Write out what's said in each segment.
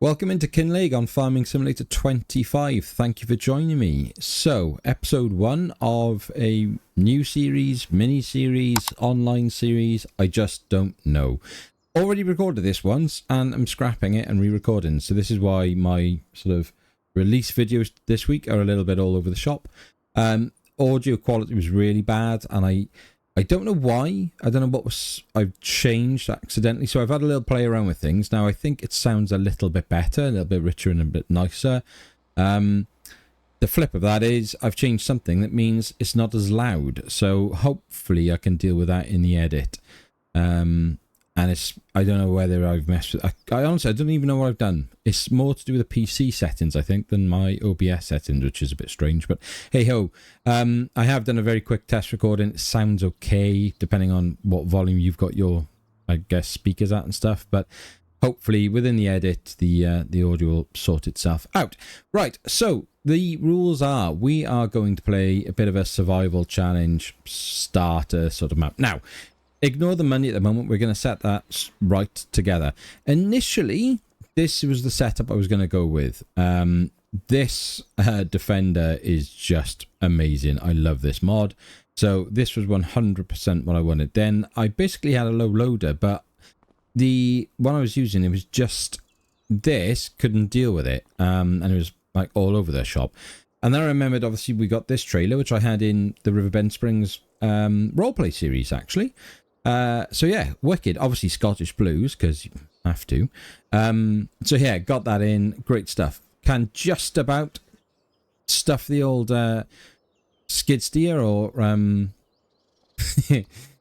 Welcome into Kinlaig on Farming Simulator 25. Thank you for joining me. So, episode 1 of a new series, mini-series, online series, I just don't know. Already recorded this once, and I'm scrapping it and re-recording. So this is why my sort of release videos this week are a little bit all over the shop. Audio quality was really bad, and I don't know why. I don't know what I've changed accidentally. So I've had a little play around with things. Now I think it sounds a little bit better, a little bit richer and a bit nicer. The flip of that is I've changed something that means it's not as loud. So hopefully I can deal with that in the edit. And I don't know whether I've messed with I honestly, I don't even know what I've done. It's more to do with the PC settings, I think, than my OBS settings, which is a bit strange. But hey ho, I have done a very quick test recording. It sounds okay, depending on what volume you've got your, I guess, speakers at and stuff. But hopefully within the edit, the audio will sort itself out. Right, so the rules are we are going to play a bit of a survival challenge starter sort of map. Now, ignore the money at the moment. We're going to set that right together. Initially, this was the setup I was going to go with. This defender is just amazing. I love this mod. So this was 100% what I wanted. Then I basically had a low loader, but the one I was using, it was just this, couldn't deal with it. And it was like all over the shop. And then I remembered, obviously, we got this trailer, which I had in the Riverbend Springs roleplay series, actually. So yeah, wicked. Obviously Scottish blues, because you have to. So yeah, got that in. Great stuff. Can just about stuff the old skid steer, or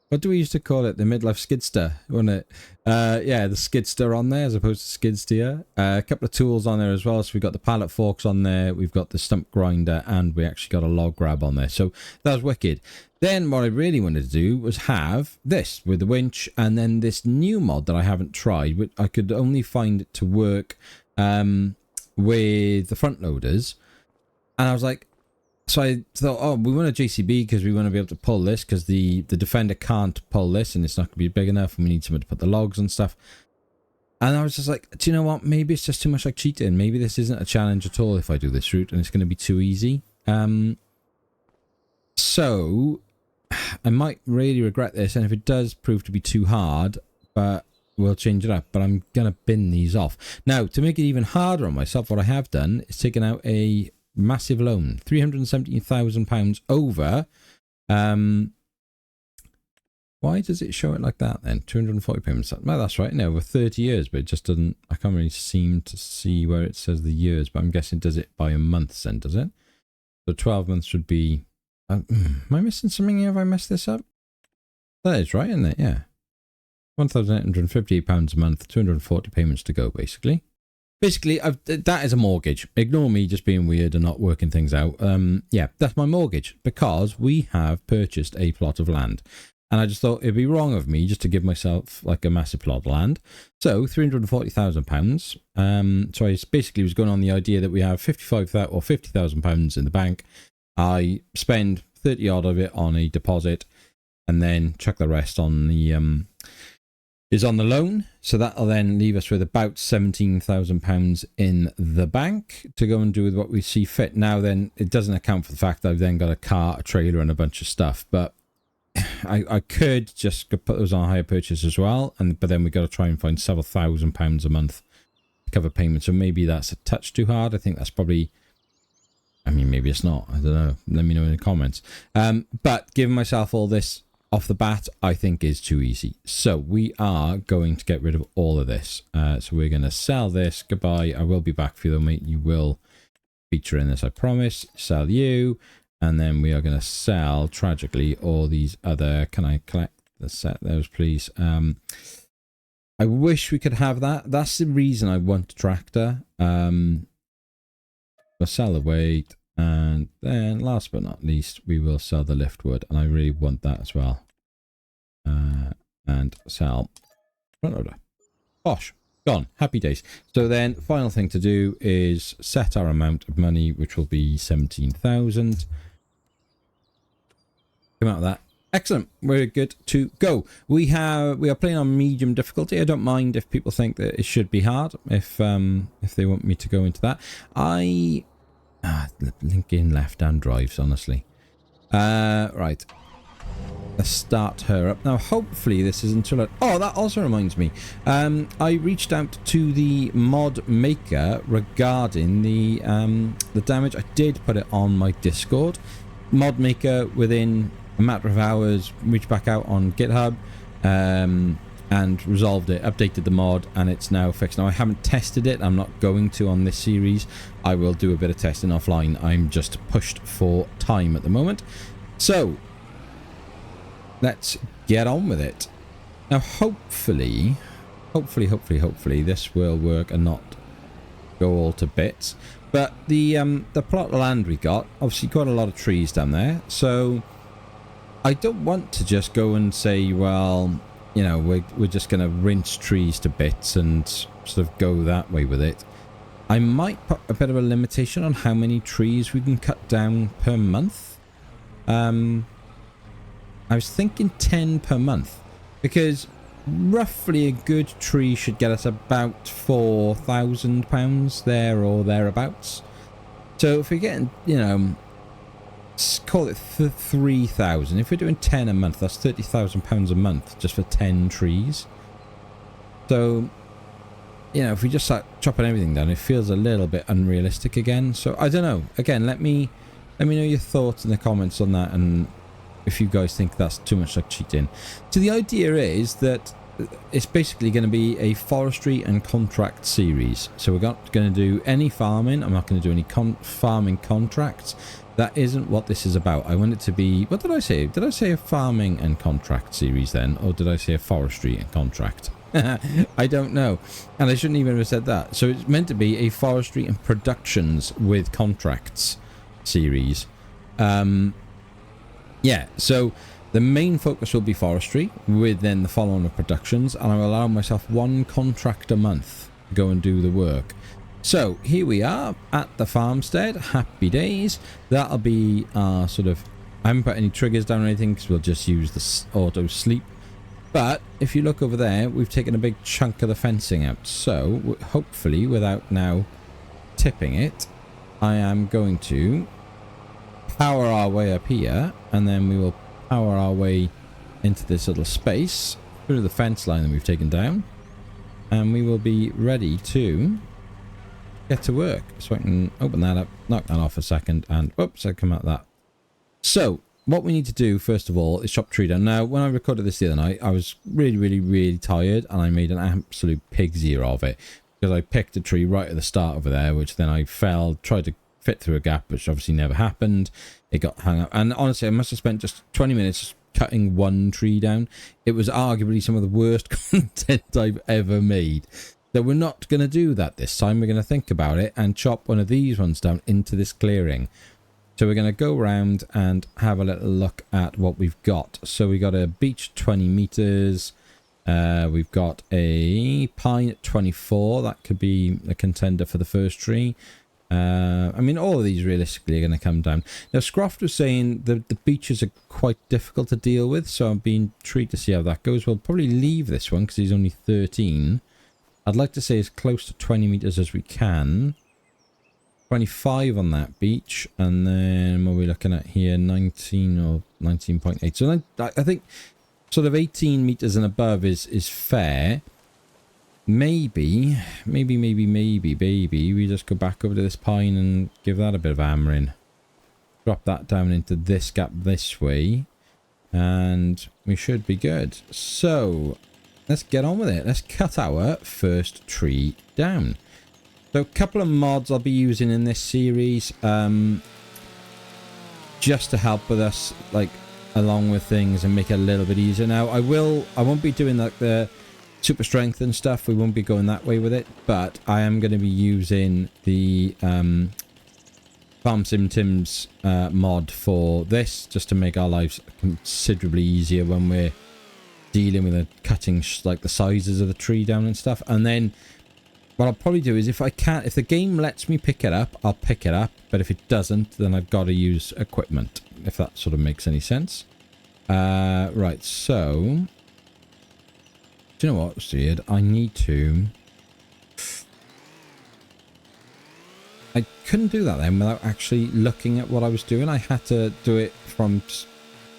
what do we used to call it? The midlife skidster, wasn't it? Yeah, the skidster on there as opposed to skid steer. A couple of tools on there as well. So we've got the pallet forks on there. We've got the stump grinder, and we actually got a log grab on there. So that was wicked. Then what I really wanted to do was have this with the winch, and then this new mod that I haven't tried, which I could only find it to work with the front loaders. And I was like, so I thought, oh, we want a JCB because we want to be able to pull this, because the defender can't pull this and it's not going to be big enough, and we need someone to put the logs and stuff. And I was just like, do you know what? Maybe it's just too much like cheating. Maybe this isn't a challenge at all if I do this route, and it's going to be too easy. So I might really regret this, and if it does prove to be too hard, but we'll change it up. But I'm going to bin these off. Now, to make it even harder on myself, what I have done is taken out a massive loan, £317,000 over. Why does it show it like that then? 240 payments. Well, that's right. No, over 30 years, but it just doesn't. I can't really seem to see where it says the years, but I'm guessing does it by a month then, does it? So 12 months would be. Am I missing something here? Have I messed this up? That is right, isn't it? Yeah. £1,858 a month, 240 payments to go, basically. Basically, that is a mortgage. Ignore me just being weird and not working things out. Yeah, that's my mortgage, because we have purchased a plot of land. And I just thought it'd be wrong of me just to give myself like a massive plot of land. So £340,000. So I basically was going on the idea that we have £55,000 or £50,000 in the bank. I spend 30 odd of it on a deposit, and then chuck the rest on the is on the loan. So that'll then leave us with about £17,000 in the bank to go and do with what we see fit. Now then, it doesn't account for the fact that I've then got a car, a trailer, and a bunch of stuff. But I could just put those on hire purchase as well, but then we've got to try and find several £1,000s a month to cover payments. So maybe that's a touch too hard. I think that's probably. I mean, maybe it's not. I don't know. Let me know in the comments. But giving myself all this off the bat, I think is too easy. So we are going to get rid of all of this. So we're going to sell this. Goodbye. I will be back for you, though, mate. You will feature in this, I promise. Sell you. And then we are going to sell, tragically, all these other... Can I collect the set those, please? I wish we could have that. That's the reason I want a tractor. We'll sell the weight, and then last but not least, we will sell the liftwood, and I really want that as well. And sell front loader. Bosh, gone, happy days. So then, final thing to do is set our amount of money, which will be 17,000. Come out of that. Excellent. We're good to go. We are playing on medium difficulty. I don't mind if people think that it should be hard. If they want me to go into that, linking left-hand drives. Honestly, right. Let's start her up now. Hopefully this isn't too late. Oh, that also reminds me. I reached out to the mod maker regarding the damage. I did put it on my Discord. Mod maker within a matter of hours reached back out on GitHub and resolved it, updated the mod, and it's now fixed. Now I haven't tested it. I'm not going to on this series. I will do a bit of testing offline. I'm just pushed for time at the moment. So let's get on with it. Now hopefully this will work and not go all to bits. But the plot of land we got, obviously quite a lot of trees down there, so I don't want to just go and say, well, you know, we're just going to rinse trees to bits and sort of go that way with it. I might put a bit of a limitation on how many trees we can cut down per month. I was thinking 10 per month, because roughly a good tree should get us about £4,000 there or thereabouts. So if we're getting, you know, call it 3,000. If we're doing 10 a month, that's £30,000 a month just for 10 trees. So, you know, if we just start chopping everything down, it feels a little bit unrealistic again. So I don't know. Again, let me know your thoughts in the comments on that, and if you guys think that's too much like cheating. So the idea is that it's basically going to be a forestry and contract series. So we're not going to do any farming. I'm not going to do any farming contracts. That isn't what this is about. I want it to be... What did I say? Did I say a farming and contract series then? Or did I say a forestry and contract? I don't know. And I shouldn't even have said that. So it's meant to be a forestry and productions with contracts series. Yeah, so the main focus will be forestry, with then the following of productions, and I will allow myself one contract a month to go and do the work. So here we are at the farmstead. Happy days. That'll be our sort of... I haven't put any triggers down or anything because we'll just use the auto sleep. But if you look over there, we've taken a big chunk of the fencing out. So hopefully, without now tipping it, I am going to power our way up here, and then we will power our way into this little space through the fence line that we've taken down, and we will be ready to get to work. So I can open that up, knock that off a second, and oops, I come out that. So what we need to do first of all is chop tree down. Now when I recorded this the other night, I was really tired, and I made an absolute pig's ear of it, because I picked a tree right at the start over there, which then I fell, tried to fit through a gap, which obviously never happened. It got hung up, and honestly I must have spent just 20 minutes cutting one tree down. It was arguably some of the worst content I've ever made. So we're not going to do that this time. We're going to think about it and chop one of these ones down into this clearing. So we're going to go around and have a little look at what we've got. So we got a beech 20 meters. We've got a pine at 24. That could be a contender for the first tree. I mean, all of these realistically are going to come down. Now, Scroft was saying the beeches are quite difficult to deal with, so I'm being intrigued to see how that goes. We'll probably leave this one because he's only 13. I'd like to say as close to 20 meters as we can. 25 on that beach, and then what are we looking at here? 19 or 19.8. So I think sort of 18 meters and above is fair. Maybe, we just go back over to this pine and give that a bit of hammering. Drop that down into this gap this way, and we should be good. So let's get on with it. Let's cut our first tree down. So a couple of mods I'll be using in this series, just to help with us, like, along with things and make it a little bit easier. Now I won't be doing like the super strength and stuff. We won't be going that way with it, but I am going to be using the Farm Sim Tim's mod for this, just to make our lives considerably easier when we're dealing with cutting like the sizes of the tree down and stuff. And then what I'll probably do is, if the game lets me pick it up, I'll pick it up, but if it doesn't, then I've got to use equipment, if that sort of makes any sense. Right, so... Do you know what, Sid? I need to... I couldn't do that then without actually looking at what I was doing. I had to do it from...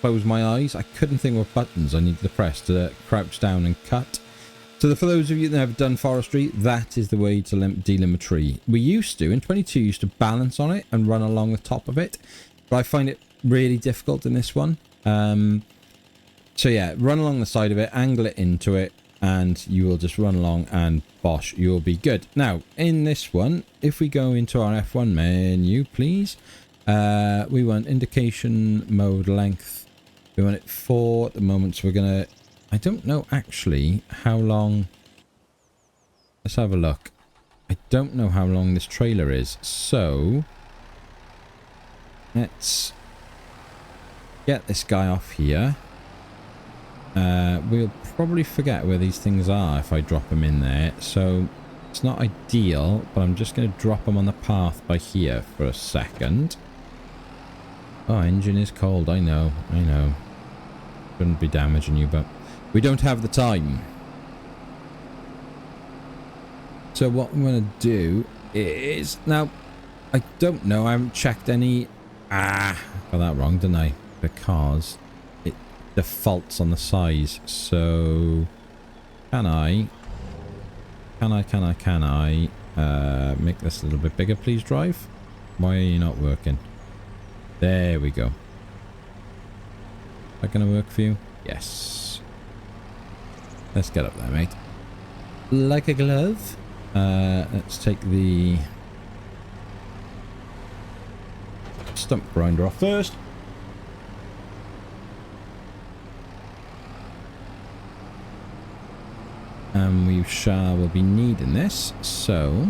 Close my eyes. I couldn't think what buttons I needed to press to crouch down and cut. So for those of you that have done forestry, that is the way to delimit a tree. We used to, in 22, used to balance on it and run along the top of it. But I find it really difficult in this one. So yeah, run along the side of it, angle it into it, and you will just run along and bosh, you'll be good. Now, in this one, if we go into our F1 menu, please, we want indication mode length. We want it 4 at the moment, so we're going to... I don't know actually how long... Let's have a look. I don't know how long this trailer is, so... Let's get this guy off here. We'll probably forget where these things are if I drop them in there, so it's not ideal, but I'm just going to drop them on the path by here for a second. Oh, engine is cold, I know. Shouldn't be damaging you, but we don't have the time. So what I'm going to do is... Now, I don't know, I haven't checked any... got that wrong, didn't I? Because it defaults on the size. So, can I make this a little bit bigger, please, Drive? Why are you not working? There we go. Is that going to work for you? Yes. Let's get up there, mate. Like a glove. Let's take the stump grinder off first. And we'll be needing this, so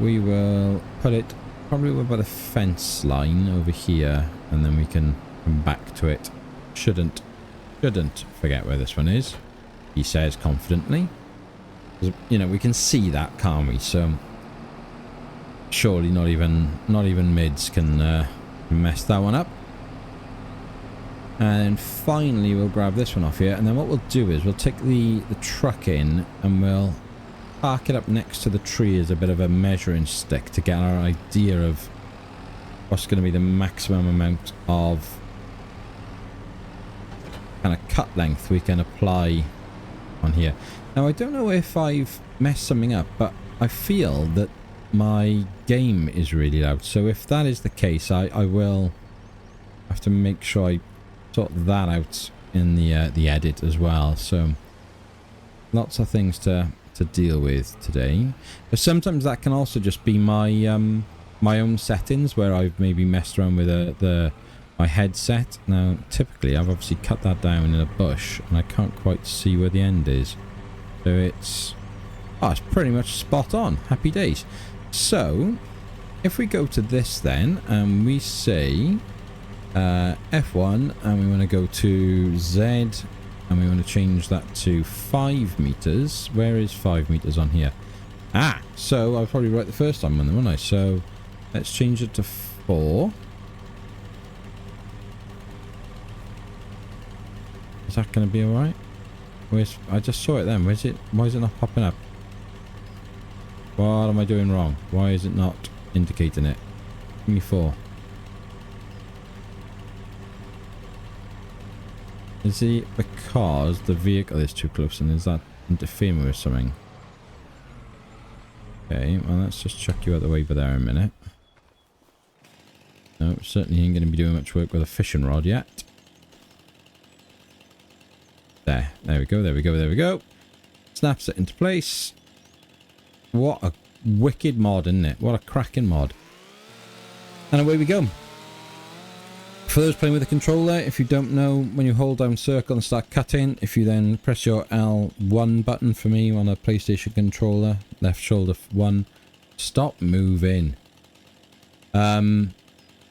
we will put it probably about a fence line over here, and then we can come back to it. Shouldn't forget where this one is, he says confidently. You know, we can see that, can't we? So surely not even mids can mess that one up. And finally we'll grab this one off here, and then what we'll do is we'll take the truck in and we'll park it up next to the tree as a bit of a measuring stick to get our idea of what's going to be the maximum amount of kind of cut length we can apply on here. Now, I don't know if I've messed something up, but I feel that my game is really loud. So if that is the case, I will have to make sure I sort that out in the edit as well. So lots of things to deal with today. But sometimes that can also just be my my own settings where I've maybe messed around with my headset. Now typically I've obviously cut that down in a bush and I can't quite see where the end is, so it's pretty much spot on. Happy days. So if we go to this then and we say F1 and we want to go to Z and we want to change that to 5 meters. Where is 5 meters on here? So I was probably right the first time on them, wasn't I? So let's change it to 4. Is that going to be alright? I just saw it then. Why is it not popping up? What am I doing wrong? Why is it not indicating it? Give me 4. Is it because the vehicle is too close and is that interfering with something? Okay, well let's just chuck you out the way for there a minute. No, certainly ain't going to be doing much work with a fishing rod yet. There we go. Snaps it into place. What a wicked mod, isn't it? What a cracking mod. And away we go. For those playing with the controller, if you don't know, when you hold down circle and start cutting, if you then press your L1 button for me on a PlayStation controller, left shoulder 1, stop moving.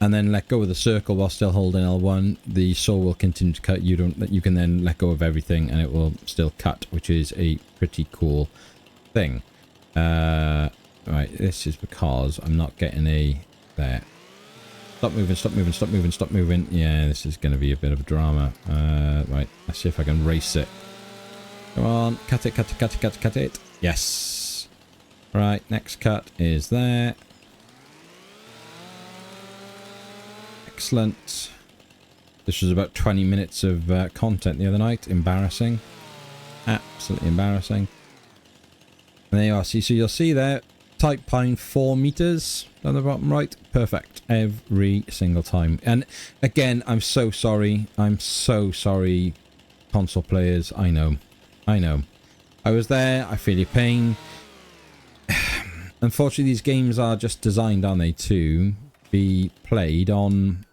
And then let go of the circle while still holding L1, the saw will continue to cut. You can then let go of everything and it will still cut, which is a pretty cool thing. Right, this is because I'm not getting a there. Stop moving, stop moving, stop moving, stop moving. Yeah, this is going to be a bit of a drama. Right, let's see if I can race it. Come on, cut it, cut it, cut it, cut it, cut it. Yes. Right, next cut is there. Excellent. This was about 20 minutes of content the other night. Embarrassing. Absolutely embarrassing. And there you are. See, so you'll see there, type pine 4 meters down the bottom right. Perfect. Every single time. And again, I'm so sorry. I'm so sorry, console players. I know. I know. I was there. I feel your pain. Unfortunately, these games are just designed, aren't they, to be played on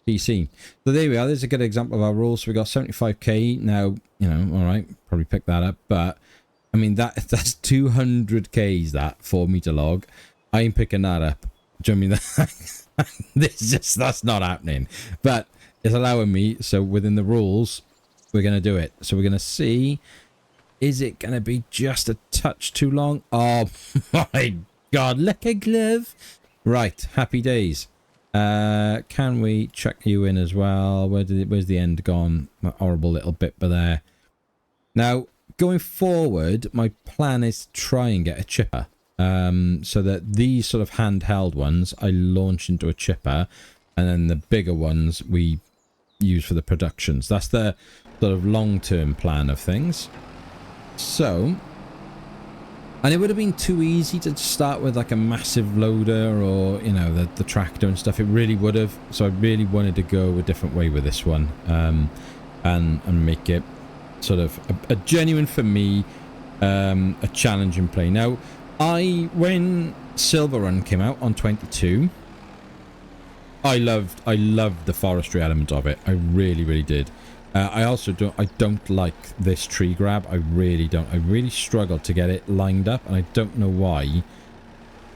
PC. So there we are. There's a good example of our rules. So we got 75k. Now, you know, all right, probably pick that up. But, I mean, that's 200k's, that 4 meter log. I ain't picking that up. Do you know what I mean? That's not happening. But it's allowing me. So within the rules, we're going to do it. So we're going to see, is it going to be just a touch too long? Oh my God, look a glove. Right, happy days. Can we check you in as well? Where's the end gone? My horrible little bit by there. Now, going forward, my plan is to try and get a chipper. So that these sort of handheld ones I launch into a chipper, and then the bigger ones we use for the productions. That's the sort of long-term plan of things. So, and it would have been too easy to start with like a massive loader or, you know, the tractor and stuff. It really would have. So I really wanted to go a different way with this one, and make it sort of a genuine, for me, a challenging play. Now, when Silver Run came out on 22, I loved the forestry element of it. I really, really did. I also don't like this tree grab. I really don't. I really struggled to get it lined up, and I don't know why.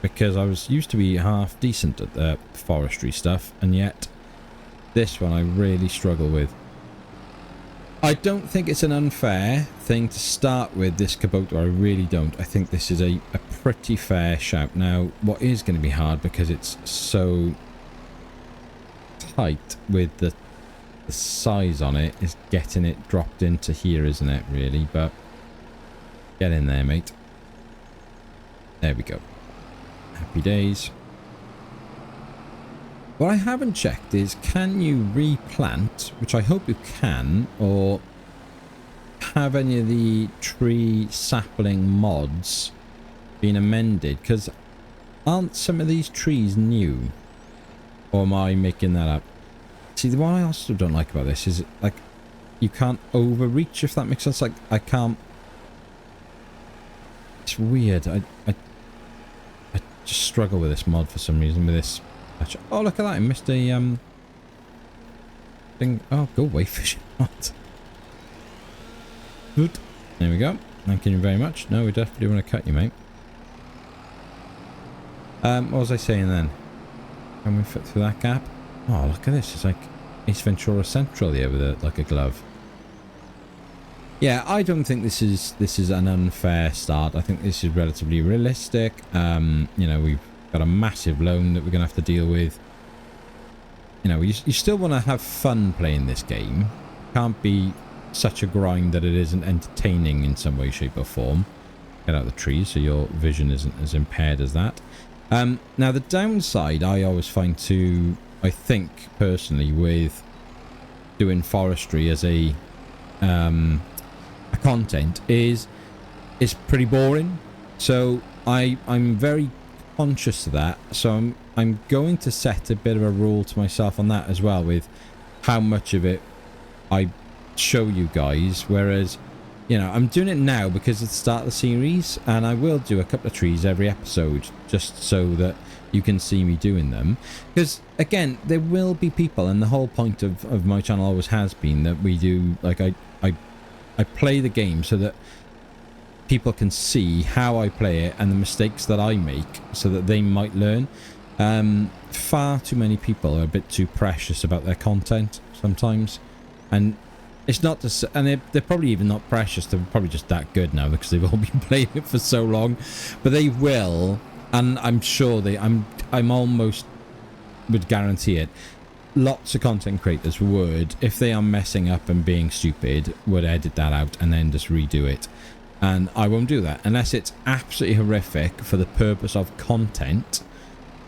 Because I was used to be half decent at the forestry stuff, and yet this one I really struggle with. I don't think it's an unfair thing to start with this Kubota. I really don't. I think this is a pretty fair shout. Now, what is going to be hard, because it's so tight with the size on it, is getting it dropped into here, isn't it, really? But get in there, mate. There we go. Happy days. What I haven't checked is, can you replant, which I hope you can, or have any of the tree sapling mods been amended? Because aren't some of these trees new? Or am I making that up? See, what I also don't like about this is, like, you can't overreach, if that makes sense. Like, I can't... It's weird. I just struggle with this mod for some reason, with this... Oh, look at that. I missed a, thing. Oh, go away, fishing mod. Good. There we go. Thank you very much. No, we definitely want to cut you, mate. What was I saying then? Can we fit through that gap? Oh, look at this. It's like Ace Ventura Central here with like a glove. Yeah, I don't think this is an unfair start. I think this is relatively realistic. You know, we've got a massive loan that we're going to have to deal with. You know, you still want to have fun playing this game. Can't be such a grind that it isn't entertaining in some way, shape or form. Get out of the trees so your vision isn't as impaired as that. Now, the downside I always find to... I think personally, with doing forestry as a content, is it's pretty boring. So I'm very conscious of that. So I'm going to set a bit of a rule to myself on that as well, with how much of it I show you guys. Whereas, you know, I'm doing it now because it's the start of the series, and I will do a couple of trees every episode just so that you can see me doing them. Because, again, there will be people, and the whole point of my channel always has been that we do, like, I play the game so that people can see how I play it and the mistakes that I make so that they might learn. Far too many people are a bit too precious about their content sometimes. And it's not to, and they're probably even not precious, they're probably just that good now because they've all been playing it for so long. But they will... And I'm sure I'm almost would guarantee it. Lots of content creators would, if they are messing up and being stupid, would edit that out and then just redo it. And I won't do that unless it's absolutely horrific for the purpose of content.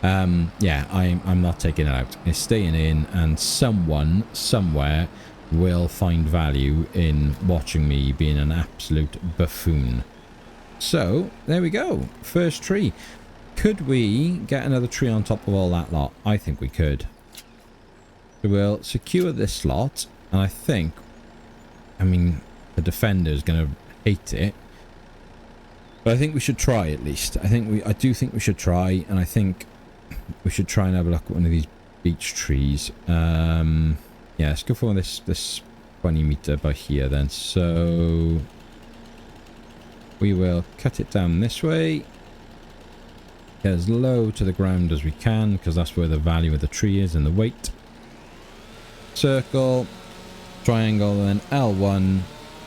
Yeah, I'm not taking it out. It's staying in, and someone somewhere will find value in watching me being an absolute buffoon. So there we go, first tree. Could we get another tree on top of all that lot? I think we could. So we'll secure this lot, and I mean, the defender is going to hate it, but I think we should try at least. I do think we should try, and I think we should try and have a look at one of these beech trees. Yeah, let's go for this 20 meter by here then. So we will cut it down this way, get as low to the ground as we can, because that's where the value of the tree is and the weight. Circle, triangle, then L1,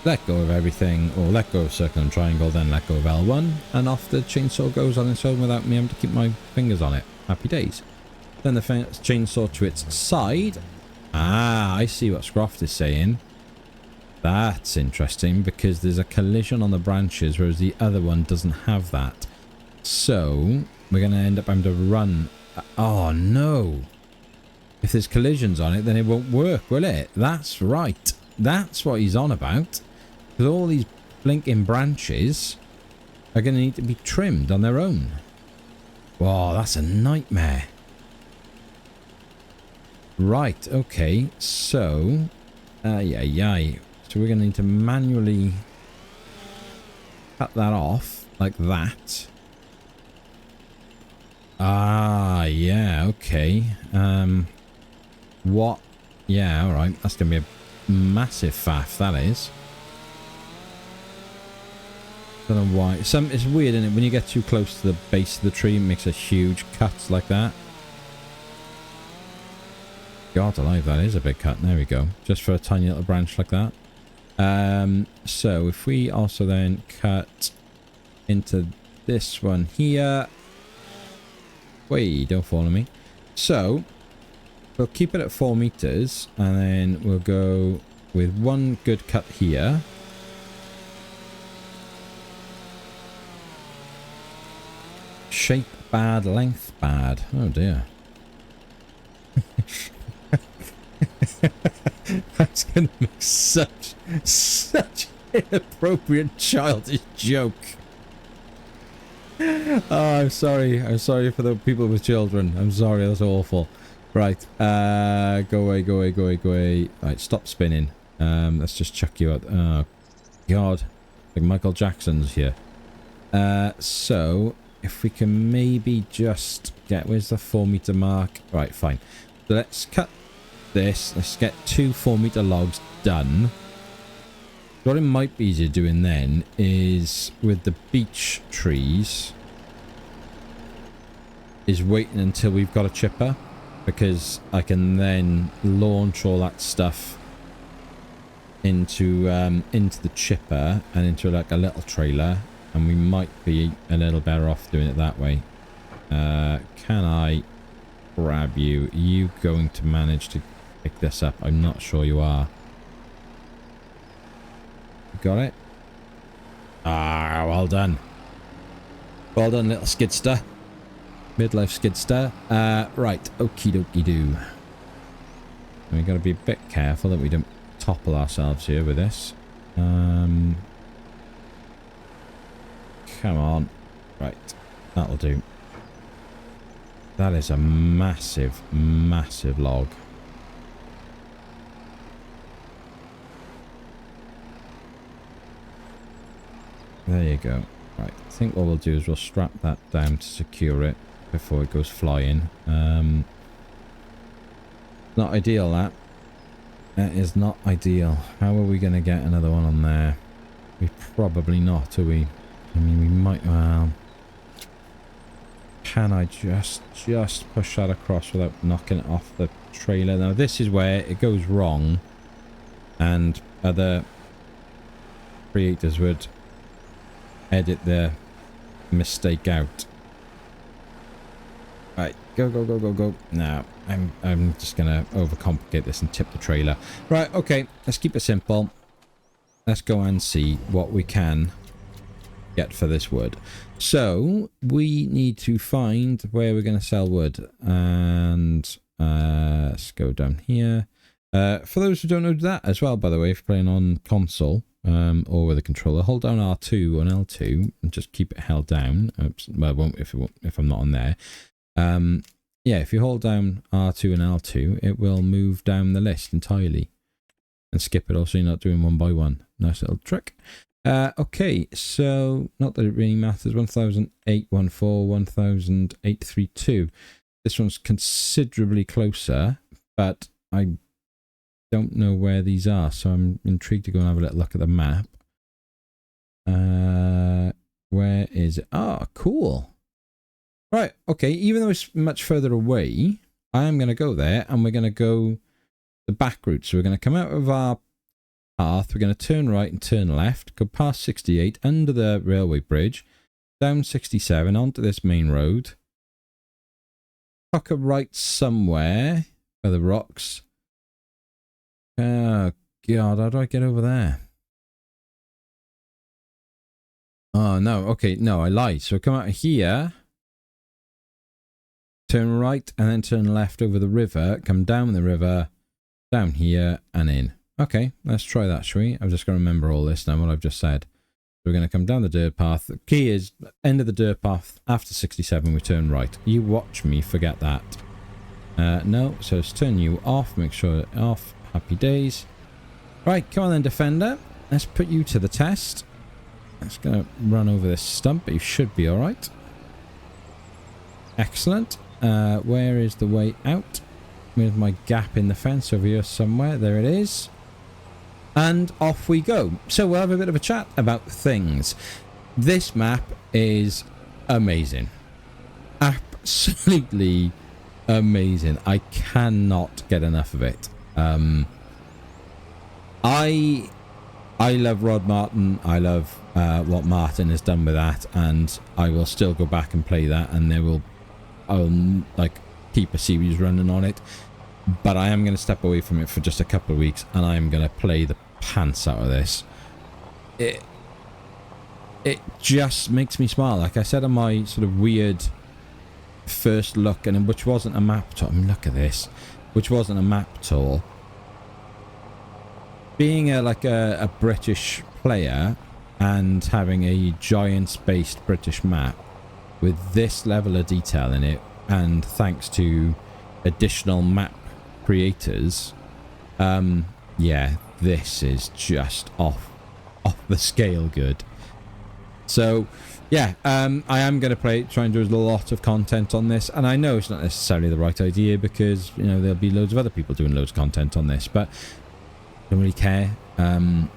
let go of everything, or let go of circle and triangle, then let go of L1, and off the chainsaw goes on its own without me having to keep my fingers on it. Happy days. Then the chainsaw to its side. Ah, I see what Scroft is saying. That's interesting, because there's a collision on the branches, whereas the other one doesn't have that. So we're going to end up having to run. Oh no. If there's collisions on it, then it won't work, will it? That's right. That's what he's on about. Because all these blinking branches are going to need to be trimmed on their own. Wow, that's a nightmare. Right, okay. So, yeah. So we're going to need to manually cut that off like that. Ah, yeah, okay. What? Yeah, alright. That's going to be a massive faff, that is. Don't know why. It's weird, isn't it? When you get too close to the base of the tree, it makes a huge cut like that. God alive, that is a big cut. There we go. Just for a tiny little branch like that. So if we also then cut into this one here. Wait, don't follow me. So we'll keep it at 4 meters, and then we'll go with one good cut here. Shape bad, length bad. Oh dear. That's gonna make such inappropriate childish joke. Oh, I'm sorry. I'm sorry for the people with children. I'm sorry. That's awful. Right. Go away. Right. Stop spinning. Let's just chuck you out. Oh, God. Like Michael Jackson's here. So if we can maybe just get... Where's the 4 meter mark? Right, fine. So let's cut this. Let's get 2 4 meter logs done. What it might be easier doing then is with the beech trees is waiting until we've got a chipper, because I can then launch all that stuff into the chipper and into like a little trailer, and we might be a little better off doing it that way. Can I grab you? Are you going to manage to pick this up? I'm not sure you are. Got it? Ah, well done. Well done, little skidster. Midlife skidster. Right, okie dokie do. We got to be a bit careful that we don't topple ourselves here with this. Come on. Right, that'll do. That is a massive, massive log. There you go. Right, I think what we'll do is we'll strap that down to secure it before it goes flying. Not ideal, that. That is not ideal. How are we going to get another one on there? We probably not, are we? I mean, we might... Well... Can I just push that across without knocking it off the trailer? Now, this is where it goes wrong, and other creators would edit their mistake out. Right, go, go, go, go, go. No, I'm just gonna overcomplicate this and tip the trailer. Right, okay, let's keep it simple. Let's go and see what we can get for this wood. So we need to find where we're going to sell wood, and let's go down here. For those who don't know that as well, by the way, if you're playing on console or with a controller, hold down R2 on L2 and just keep it held down. Oops, well, it won't if I'm not on there. Yeah, if you hold down R2 and L2, it will move down the list entirely and skip it all, so you're not doing one by one. Nice little trick. Okay, so not that it really matters. 100814, 100832. This one's considerably closer, but I don't know where these are, so I'm intrigued to go and have a little look at the map. Where is it? Ah, cool. Right, okay, even though it's much further away, I am going to go there, and we're going to go the back route. So we're going to come out of our path, we're going to turn right and turn left, go past 68, under the railway bridge, down 67, onto this main road, tuck a right somewhere by the rocks. Oh god, how do I get over there? Oh no, okay, no, I lied. So come out of here, turn right and then turn left over the river, come down the river, down here and in. Okay, let's try that, shall we? I'm just going to remember all this now, what I've just said. We're going to come down the dirt path. The key is, end of the dirt path, after 67 we turn right. You watch me forget that. No, so let's turn you off, make sure off. Happy days. Right, come on then, Defender. Let's put you to the test. Let's go run over this stump, but you should be alright. Excellent. Where is the way out? With my gap in the fence over here somewhere. There it is. And off we go. So we'll have a bit of a chat about things. This map is amazing. Absolutely amazing. I cannot get enough of it. I love Rod Martin. I love what Martin has done with that, and I will still go back and play that, and I'll like keep a series running on it. But I am going to step away from it for just a couple of weeks, and I am going to play the pants out of this. It just makes me smile. Like I said on my sort of weird first look, and which wasn't a map tour. I mean, look at this, which wasn't a map tour. Being a British player and having a giants-based British map with this level of detail in it, and thanks to additional map creators, yeah, this is just off the scale good. So yeah, I am going to try and do a lot of content on this, and I know it's not necessarily the right idea, because you know there'll be loads of other people doing loads of content on this, but I don't really care. I'm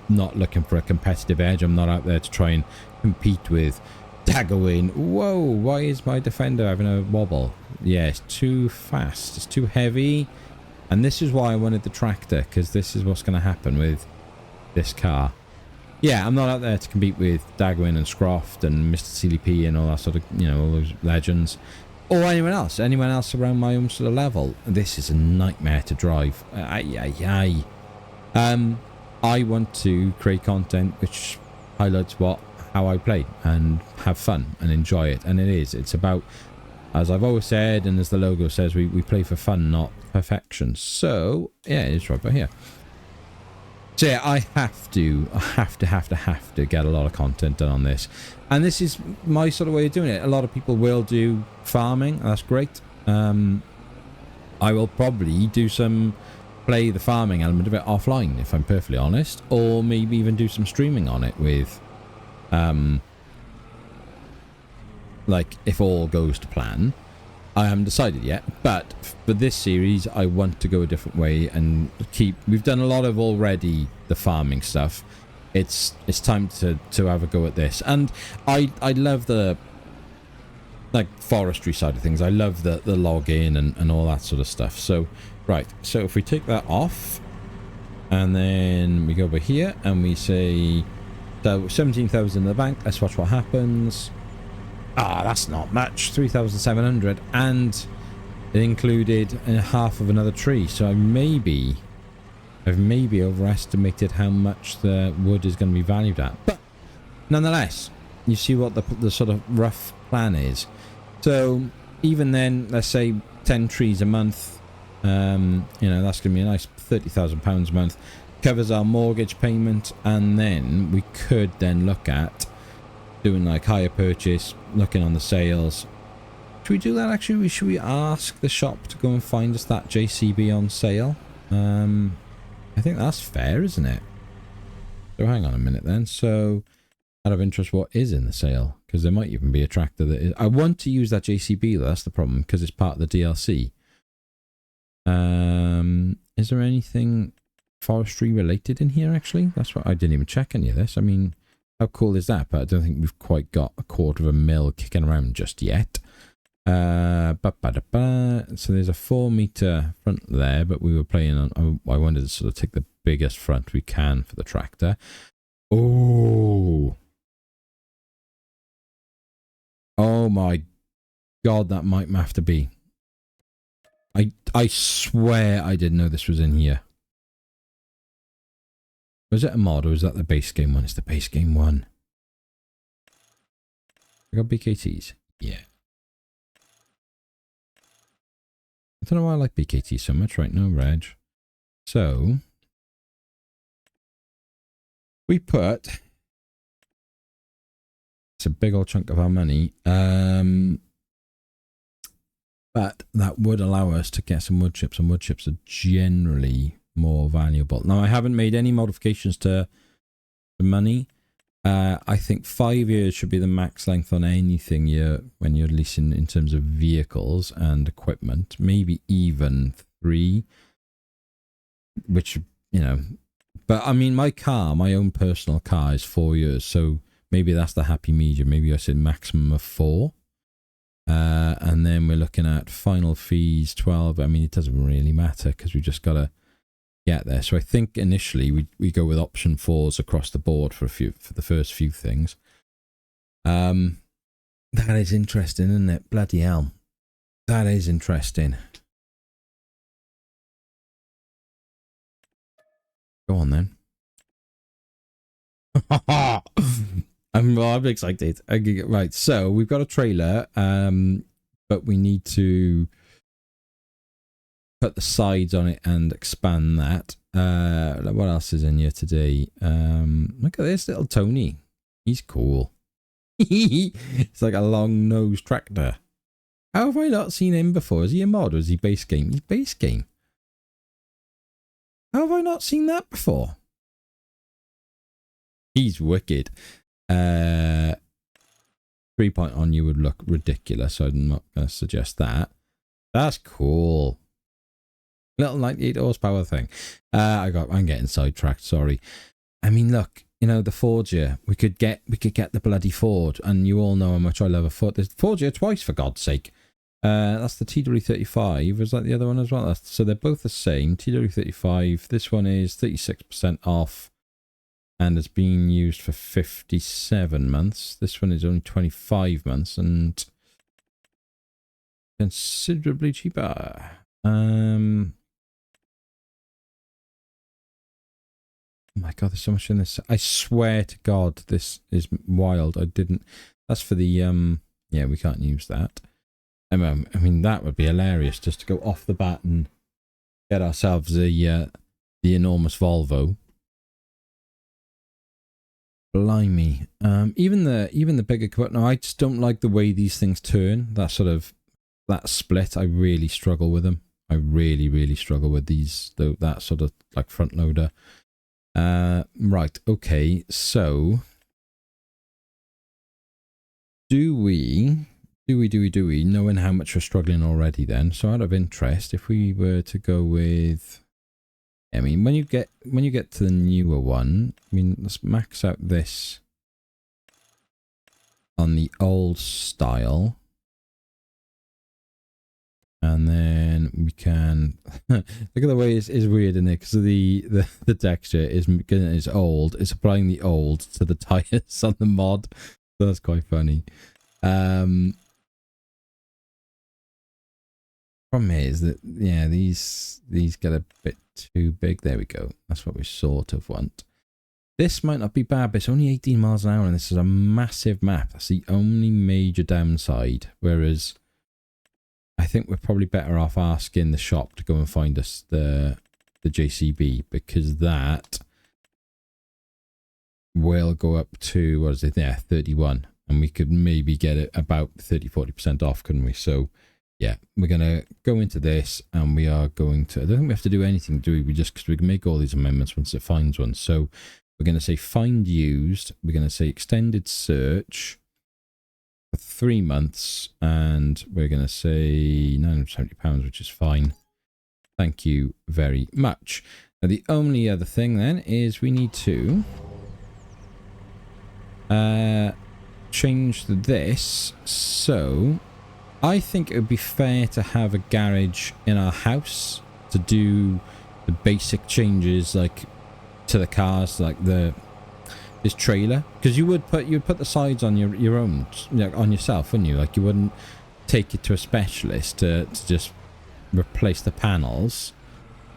not looking for a competitive edge. I'm not out there to try and compete with Daggerwin. Whoa, why is my Defender having a wobble? Yeah, it's too fast, it's too heavy, and this is why I wanted the tractor, because this is what's going to happen with this car. Yeah, I'm not out there to compete with Dagwin and Scroft and Mr. CDP and all that sort of, you know, all those legends, or anyone else around my own sort of level. This is a nightmare to drive. I want to create content which highlights how I play and have fun and enjoy it, and it's about, as I've always said, and as the logo says, we play for fun, not perfection. So yeah, it's right by here. So yeah, I have to get a lot of content done on this, and this is my sort of way of doing it. A lot of people will do farming, and that's great. I will probably play the farming element of it offline, if I'm perfectly honest, or maybe even do some streaming on it with, like, if all goes to plan. I haven't decided yet, but for this series I want to go a different way and we've done a lot of already the farming stuff. It's time to have a go at this, and I love the like forestry side of things. I love the logging and all that sort of stuff. So right, so if we take that off and then we go over here and we say, so 17,000 in the bank, let's watch what happens. Ah, that's not much. 3,700, and it included half of another tree. So I've maybe overestimated how much the wood is going to be valued at. But nonetheless, you see what the sort of rough plan is. So even then, let's say 10 trees a month. You know, that's going to be a nice £30,000 a month. Covers our mortgage payment, and then we could then look at doing like hire purchase, looking on the sales. Should we do that actually? Should we ask the shop to go and find us that JCB on sale? I think that's fair, isn't it? So hang on a minute then. So out of interest, what is in the sale? Because there might even be a tractor that is... I want to use that JCB though, that's the problem, because it's part of the DLC. Is there anything forestry related in here actually? That's what I didn't even check any of this. I mean, how cool is that? But I don't think we've quite got a quarter of a mil kicking around just yet. So there's a 4 meter front there, but we were playing on... I wanted to sort of take the biggest front we can for the tractor. Oh my god, that might have to be. I swear I didn't know this was in here. Was it a mod or was that the base game one? It's the base game one. I got BKTs. Yeah. I don't know why I like BKT so much right now, Reg. So we put... It's a big old chunk of our money. But that would allow us to get some wood chips, and wood chips are generally more valuable. Now, I haven't made any modifications to the money. I think 5 years should be the max length on anything when you're leasing in terms of vehicles and equipment. Maybe even 3, which, you know. But I mean, my own personal car is 4 years, so maybe that's the happy medium. Maybe I said maximum of 4. And then we're looking at final fees 12. I mean, it doesn't really matter because we just got to get there. So I think initially we go with option 4s across the board for the first few things. That is interesting, isn't it? Bloody hell. That is interesting. Go on then. I'm excited. Okay, right, so we've got a trailer, but we need to put the sides on it and expand that. What else is in here today? Look at this little Tony. He's cool. It's like a long-nosed tractor. How have I not seen him before? Is he a mod or is he base game? He's base game. How have I not seen that before? He's wicked. 3-point on you would look ridiculous, so I'm not going to suggest that. That's cool. Little 98 horsepower thing. I'm getting sidetracked, sorry. I mean, look, you know, the Forger, we could get the bloody Ford, and you all know how much I love a Ford. There's Forger twice, for God's sake. That's the TW35. Was that the other one as well? So they're both the same. TW35. This one is 36% off. And it's being used for 57 months. This one is only 25 months and considerably cheaper. Oh my god, there's so much in this. I swear to God, this is wild. I didn't. That's for the yeah, we can't use that. I mean, that would be hilarious just to go off the bat and get ourselves the enormous Volvo. Blimey. Even the bigger car. No, I just don't like the way these things turn. That split. I really struggle with them. I really struggle with these. That sort of like front loader. Right. Okay. So, do we? Knowing how much we're struggling already, then. So, out of interest, if we were to go with. I mean, when you get to the newer one, I mean, let's max out this on the old style. And then we can look at the way it's weird in there because the texture is old. It's applying the old to the tires on the mod. So that's quite funny. Problem is that, yeah, these get a bit too big. There we go. That's what we sort of want. This might not be bad, but it's only 18 miles an hour, and this is a massive map. That's the only major downside. Whereas I think we're probably better off asking the shop to go and find us the JCB, because that will go up to, what is it there, 31, and we could maybe get it about 30-40% off, couldn't we? So yeah, we're going to go into this, and we are going to, I don't think we have to do anything, do we? We just, because we can make all these amendments once it finds one. So we're going to say find used, we're going to say extended search for 3 months, and we're going to say £970, which is fine. Thank you very much. Now, the only other thing then is we need to change this. So I think it would be fair to have a garage in our house to do the basic changes, like to the cars, like this trailer, because you'd put the sides on your own, on yourself, wouldn't you? Like, you wouldn't take it to a specialist to just replace the panels.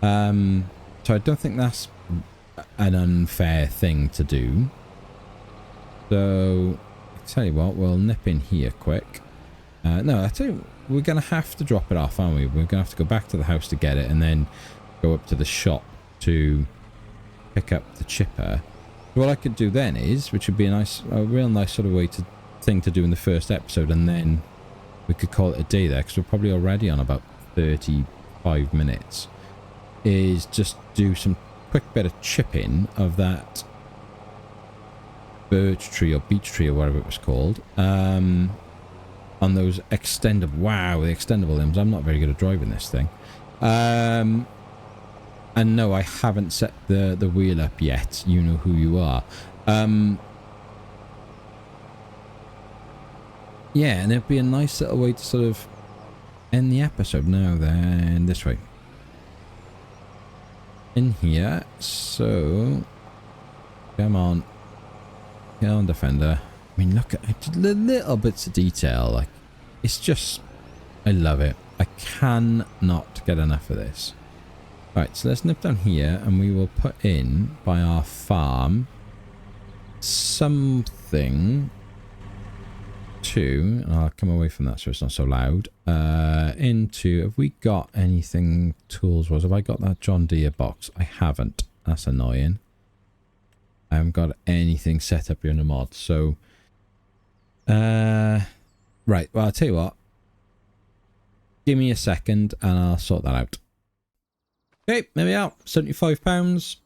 So I don't think that's an unfair thing to do. So I tell you what, we'll nip in here quick. No, I tell you, we're gonna have to drop it off, aren't we? We're gonna have to go back to the house to get it, and then go up to the shop to pick up the chipper. What I could do then is, which would be a real nice sort of thing to do in the first episode, and then we could call it a day there, because we're probably already on about 35 minutes, is just do some quick bit of chipping of that birch tree or beech tree or whatever it was called, on those the extendable limbs. I'm not very good at driving this thing. And no, I haven't set the wheel up yet. You know who you are. Yeah, and it'd be a nice little way to sort of end the episode. Now then, this way. In here. So, come on. Come on, Defender. I mean, look at the little bits of detail. Like, it's just, I love it. I cannot get enough of this. Right, so let's nip down here, and we will put in by our farm something to, I'll come away from that so it's not so loud, into, have we got anything tools-wise? Have I got that John Deere box? I haven't. That's annoying. I haven't got anything set up here in the mod, so, right, well, I'll tell you what. Give me a second, and I'll sort that out. Okay, there we are. £75.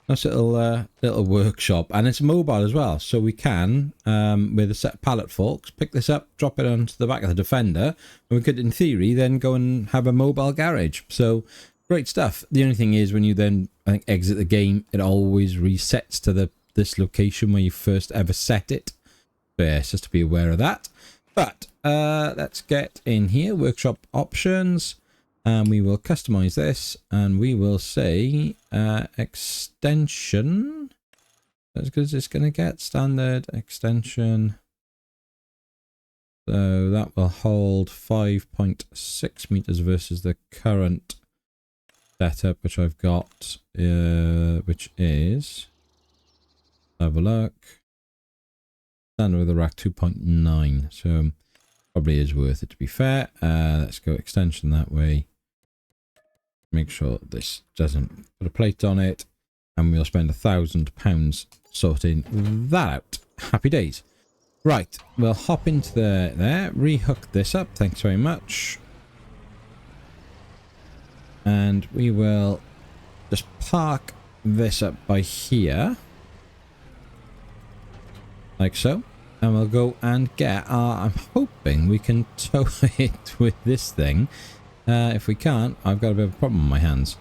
Nice little workshop, and it's mobile as well, so we can, with a set of pallet forks, pick this up, drop it onto the back of the Defender, and we could, in theory, then go and have a mobile garage. So great stuff. The only thing is, when you then, I think, exit the game, it always resets to this location where you first ever set it. So yeah, it's just to be aware of that. But let's get in here, workshop options. And we will customize this, and we will say extension, as good as it's going to get, standard extension. So that will hold 5.6 meters versus the current setup, which I've got, which is, have a look, standard with a rack 2.9. So probably is worth it, to be fair. Let's go extension that way. Make sure this doesn't put a plate on it, and we'll spend £1,000 sorting that out. Happy days. Right, we'll hop into there, rehook this up. Thanks very much. And we will just park this up by here, like so. And we'll go and get our, I'm hoping we can tow it with this thing. If we can't, I've got a bit of a problem on my hands.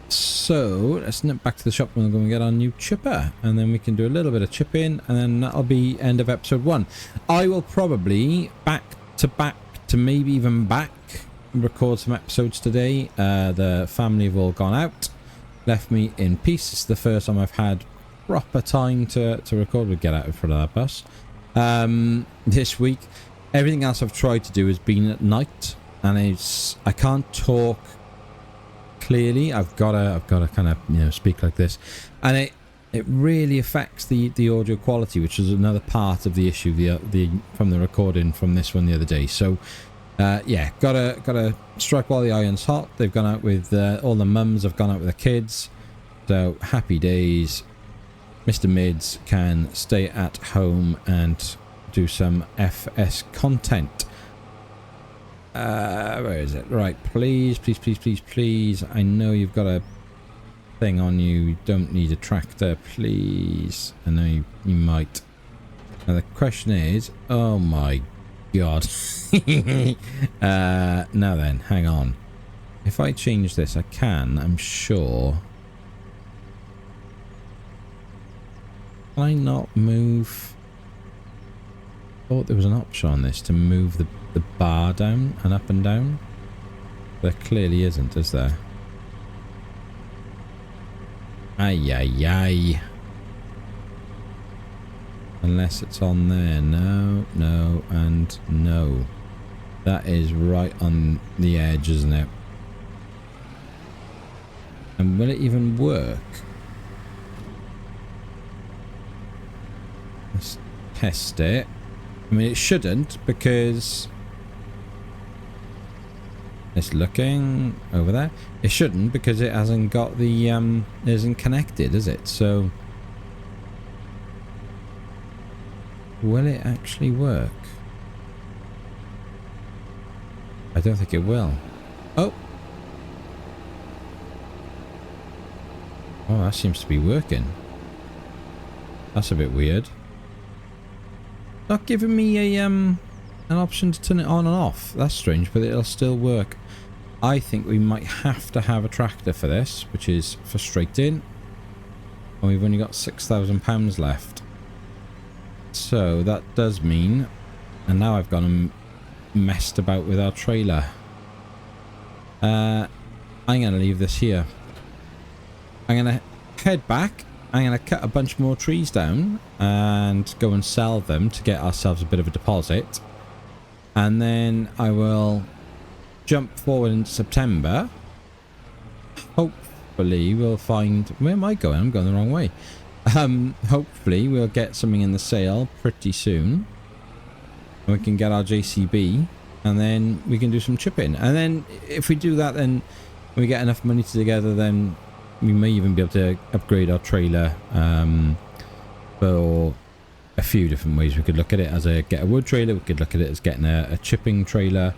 So let's nip back to the shop and we'll go and get our new chipper, and then we can do a little bit of chipping, and then that'll be end of episode 1. I will probably back to maybe even back record some episodes today. The family have all gone out, left me in peace. It's the first time I've had proper time to record. We'll get out in front of that bus. This week, everything else I've tried to do has been at night, and I can't talk clearly. I've got to kind of speak like this, and it really affects the audio quality, which is another part of the issue from the recording from this one the other day. So yeah, gotta strike while the iron's hot. They've gone out with all the mums have gone out with the kids, so happy days. Mr. Mids can stay at home and do some FS content. Where is it? Right, please. I know you've got a thing on you. You don't need a tractor, please. I know you might. Now the question is, oh my god. Now then, hang on. If I change this, I can, I'm sure. Can I not move? I thought there was an option on this to move the bar down and up and down. There clearly isn't, is there? Ay. Unless it's on there. No, and no. That is right on the edge, isn't it? And will it even work? Let's test it. I mean, it shouldn't, because it's looking over there. It shouldn't, because it hasn't got the it isn't connected, is it? So will it actually work? I don't think it will. Oh, that seems to be working. That's a bit weird. Not giving me a an option to turn it on and off. That's strange, but it'll still work. I think we might have to have a tractor for this, which is frustrating. And we've only got £6,000 left. So that does mean, and now I've gone and messed about with our trailer. I'm going to leave this here. I'm going to head back. I'm going to cut a bunch more trees down and go and sell them to get ourselves a bit of a deposit. And then I will jump forward into September. Hopefully we'll find... Where am I going? I'm going the wrong way. Hopefully we'll get something in the sale pretty soon. And we can get our JCB. And then we can do some chipping. And then if we do that, then when we get enough money together, then we may even be able to upgrade our trailer for a few different ways. We could look at it as get a wood trailer. We could look at it as getting a chipping trailer.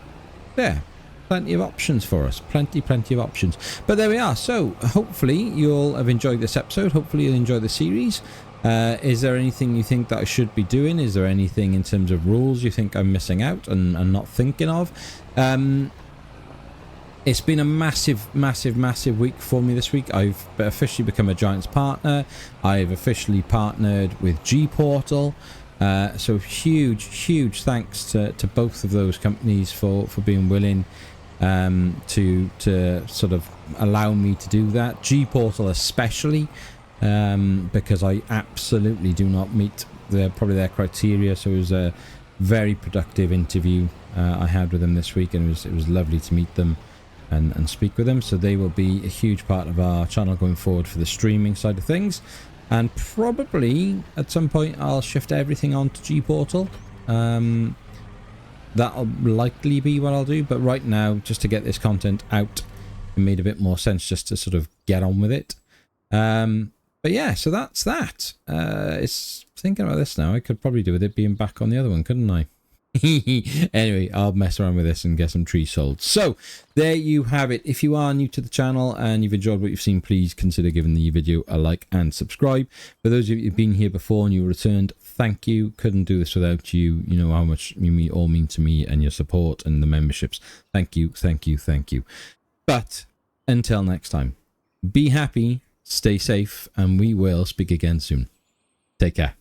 Yeah, plenty of options for us. Plenty of options. But there we are. So hopefully you'll have enjoyed this episode. Hopefully you'll enjoy the series. Is there anything you think that I should be doing? Is there anything in terms of rules you think I'm missing out and not thinking of? It's been a massive week for me this week. I've officially become a Giants partner. I've officially partnered with G-Portal. So huge thanks to both of those companies for being willing to sort of allow me to do that. G-Portal especially, because I absolutely do not meet probably their criteria. So it was a very productive interview I had with them this week, and it was lovely to meet them and speak with them. So they will be a huge part of our channel going forward for the streaming side of things, and probably at some point I'll shift everything onto G-Portal. That'll likely be what I'll do, but right now, just to get this content out, it made a bit more sense just to sort of get on with it. But yeah, so that's that. It's thinking about this now, I could probably do with it being back on the other one, couldn't I? Anyway, I'll mess around with this and get some trees sold. So there you have it. If you are new to the channel and you've enjoyed what you've seen, please consider giving the video a like and subscribe. For those of you who've been here before and you returned, thank you. Couldn't do this without you. You know how much you all mean to me, and your support and the memberships. Thank you. But until next time, be happy, stay safe, and we will speak again soon. Take care.